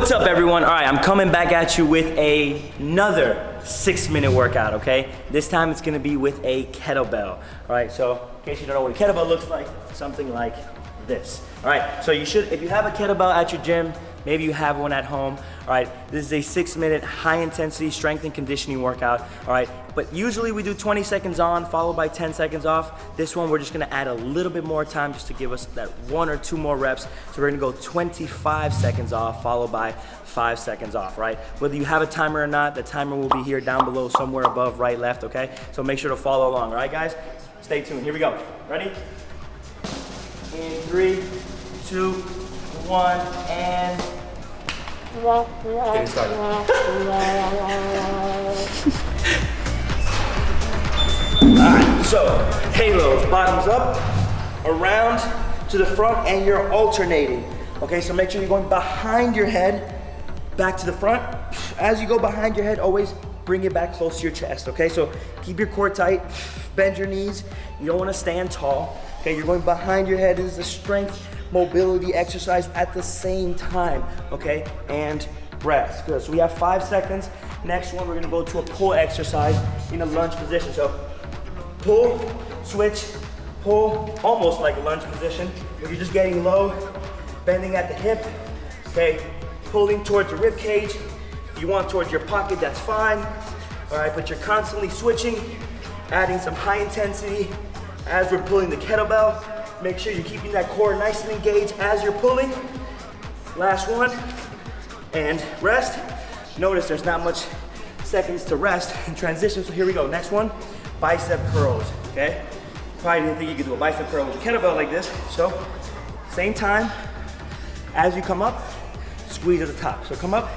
What's up, everyone? All right, I'm coming back at you with another 6-minute workout, okay? This time it's gonna be with a kettlebell. All right, so in case you don't know what a kettlebell looks like, something like this. All right, so you should, if you have a kettlebell at your gym, maybe you have one at home. All right, this is a 6-minute high intensity strength and conditioning workout. All right, but usually we do 20 seconds on followed by 10 seconds off. This one we're just gonna add a little bit more time just to give us that 1 or 2 more reps. So we're gonna go 25 seconds off followed by 5 seconds off, right? Whether you have a timer or not, the timer will be here down below somewhere above, right, left, okay? So make sure to follow along, all right, guys? Stay tuned, here we go. Ready? In 3, 2, 1, and getting started. Alright, so halos, bottoms up, around to the front, and you're alternating. Okay, so make sure you're going behind your head, back to the front. As you go behind your head, always bring it back close to your chest, okay? So keep your core tight, bend your knees. You don't want to stand tall. Okay, you're going behind your head. This is a strength mobility exercise at the same time, okay? And rest. Good. So we have 5 seconds. Next one, we're gonna go to a pull exercise in a lunge position. So pull, switch, pull, almost like a lunge position, where you're just getting low, bending at the hip, okay? Pulling towards the rib cage. If you want towards your pocket, that's fine. All right, but you're constantly switching, adding some high intensity as we're pulling the kettlebell. Make sure you're keeping that core nice and engaged as you're pulling. Last one, and rest. Notice there's not much seconds to rest and transition, so here we go. Next one, bicep curls, okay? Probably didn't think you could do a bicep curl with a kettlebell like this, so same time, as you come up, squeeze at the top. So come up,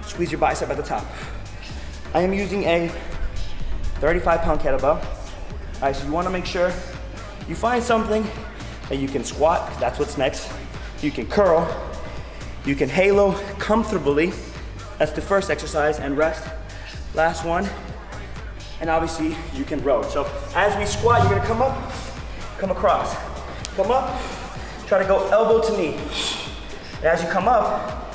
squeeze your bicep at the top. I am using a 35-pound kettlebell. All right, so you wanna make sure you find something that you can squat, that's what's next. You can curl, you can halo comfortably. That's the first exercise, and rest. Last one, and obviously you can row. So as we squat, you're gonna come up, come across. Come up, try to go elbow to knee. And as you come up,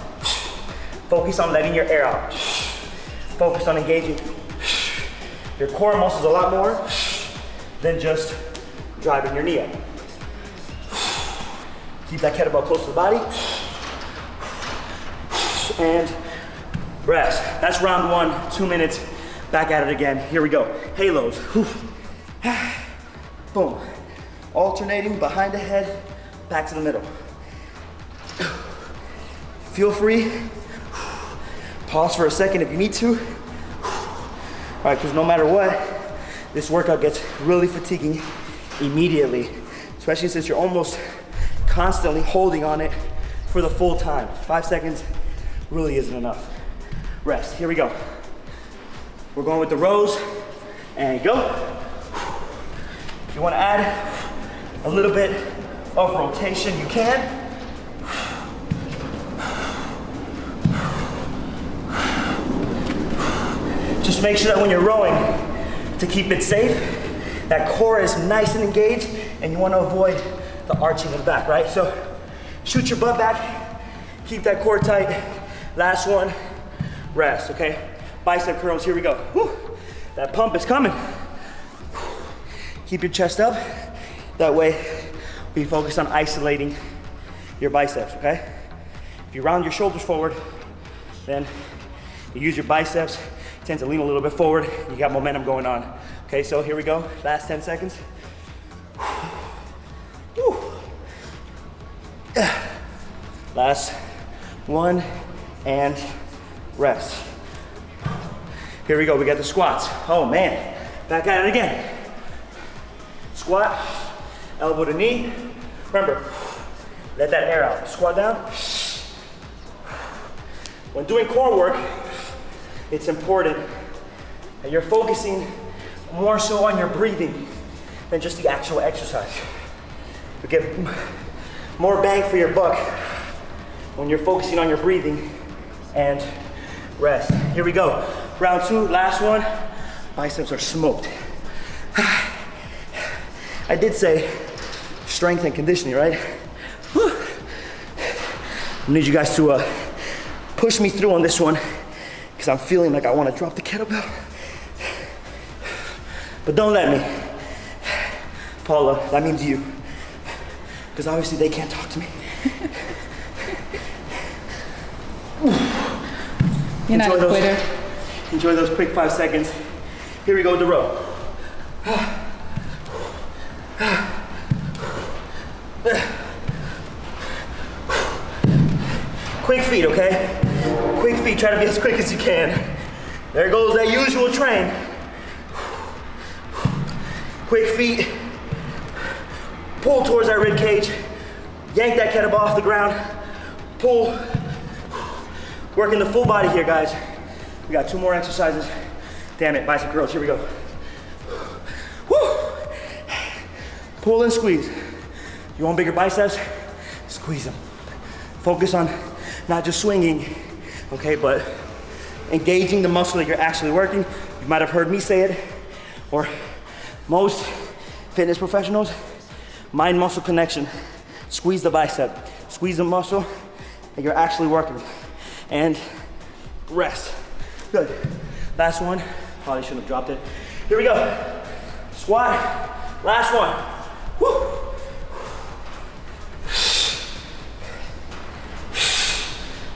focus on letting your air out. Focus on engaging your core muscles a lot more than just driving your knee up. Keep that kettlebell close to the body. And rest. That's round 1, 2 minutes. Back at it again. Here we go. Halos. Boom. Alternating behind the head, back to the middle. Feel free. Pause for a second if you need to. All right, because no matter what, this workout gets really fatiguing immediately, especially since you're almost constantly holding on it for the full time. 5 seconds really isn't enough. Rest, here we go. We're going with the rows, and go. If you wanna add a little bit of rotation, you can. Just make sure that when you're rowing, to keep it safe, that core is nice and engaged, and you want to avoid the arching of the back, right? So shoot your butt back, keep that core tight. Last one, rest, okay? Bicep curls, here we go. Whew. That pump is coming. Keep your chest up. That way, we focus on isolating your biceps, okay? If you round your shoulders forward, then you use your biceps, tend to lean a little bit forward, you got momentum going on. Okay, so here we go, last 10 seconds. Whew. Last one, and rest. Here we go, we got the squats. Oh man, back at it again. Squat, elbow to knee. Remember, let that air out. Squat down. When doing core work, it's important that you're focusing more so on your breathing than just the actual exercise. You get more bang for your buck when you're focusing on your breathing and rest. Here we go. Round 2, last one. Biceps are smoked. I did say strength and conditioning, right? Whew. I need you guys to push me through on this one because I'm feeling like I want to drop the kettlebell. But don't let me. Paula, that means you. Because obviously they can't talk to me. You're not a quitter. Enjoy those quick 5 seconds. Here we go with the row. Quick feet, okay? Quick feet, try to be as quick as you can. There goes that usual train. Quick feet. Pull towards that rib cage. Yank that kettlebell off the ground. Pull. Working the full body here, guys. We got 2 more exercises. Damn it, bicep curls, here we go. Woo! Pull and squeeze. You want bigger biceps? Squeeze them. Focus on not just swinging, okay, but engaging the muscle that you're actually working. You might have heard me say it, or most fitness professionals, mind-muscle connection. Squeeze the bicep, squeeze the muscle that you're actually working. And rest. Good. Last one. Probably shouldn't have dropped it. Here we go. Squat. Last one. Woo.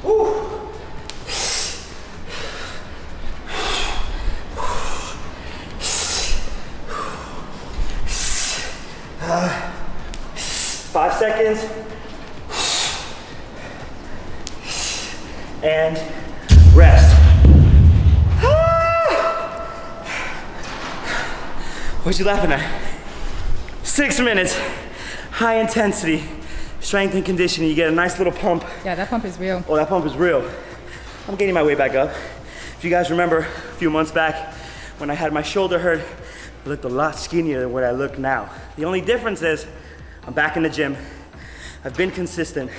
Woo. 5 seconds. And rest. What you laughing at? 6 minutes, high intensity, strength and conditioning. You get a nice little pump. Yeah, that pump is real. Oh, that pump is real. I'm getting my way back up. If you guys remember a few months back when I had my shoulder hurt, I looked a lot skinnier than what I look now. The only difference is I'm back in the gym. I've been consistent.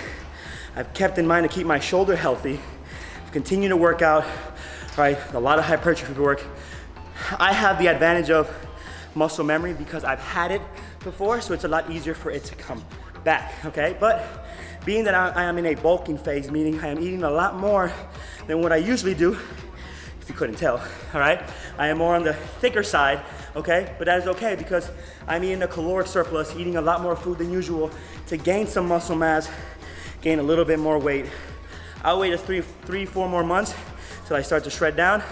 I've kept in mind to keep my shoulder healthy. I've continued to work out, right? A lot of hypertrophy work. I have the advantage of muscle memory because I've had it before, so it's a lot easier for it to come back, okay? But being that I am in a bulking phase, meaning I am eating a lot more than what I usually do, if you couldn't tell, all right? I am more on the thicker side, okay? But that is okay because I'm eating a caloric surplus, eating a lot more food than usual to gain some muscle mass, gain a little bit more weight. I'll wait 3-4 more months till I start to shred down.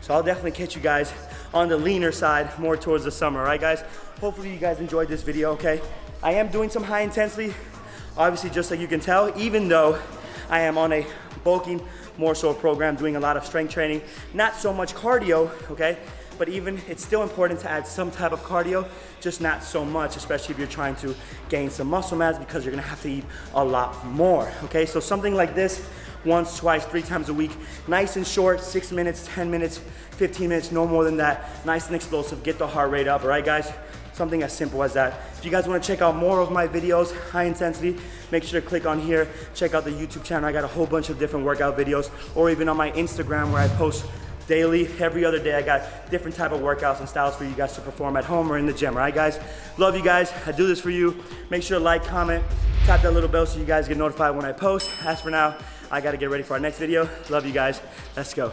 So I'll definitely catch you guys on the leaner side more towards the summer, all right guys? Hopefully you guys enjoyed this video, okay? I am doing some high intensity, obviously just like you can tell, even though I am on a bulking more so program, doing a lot of strength training, not so much cardio, okay? But even, it's still important to add some type of cardio, just not so much, especially if you're trying to gain some muscle mass because you're gonna have to eat a lot more, okay? So something like this, once, twice, 3 times a week, nice and short, 6 minutes, 10 minutes, 15 minutes, no more than that, nice and explosive, get the heart rate up, all right guys? Something as simple as that. If you guys wanna check out more of my videos, high intensity, make sure to click on here, check out the YouTube channel. I got a whole bunch of different workout videos, or even on my Instagram where I post daily, every other day. I got different type of workouts and styles for you guys to perform at home or in the gym, all right guys? Love you guys, I do this for you. Make sure to like, comment, tap that little bell so you guys get notified when I post. As for now, I gotta get ready for our next video. Love you guys, let's go.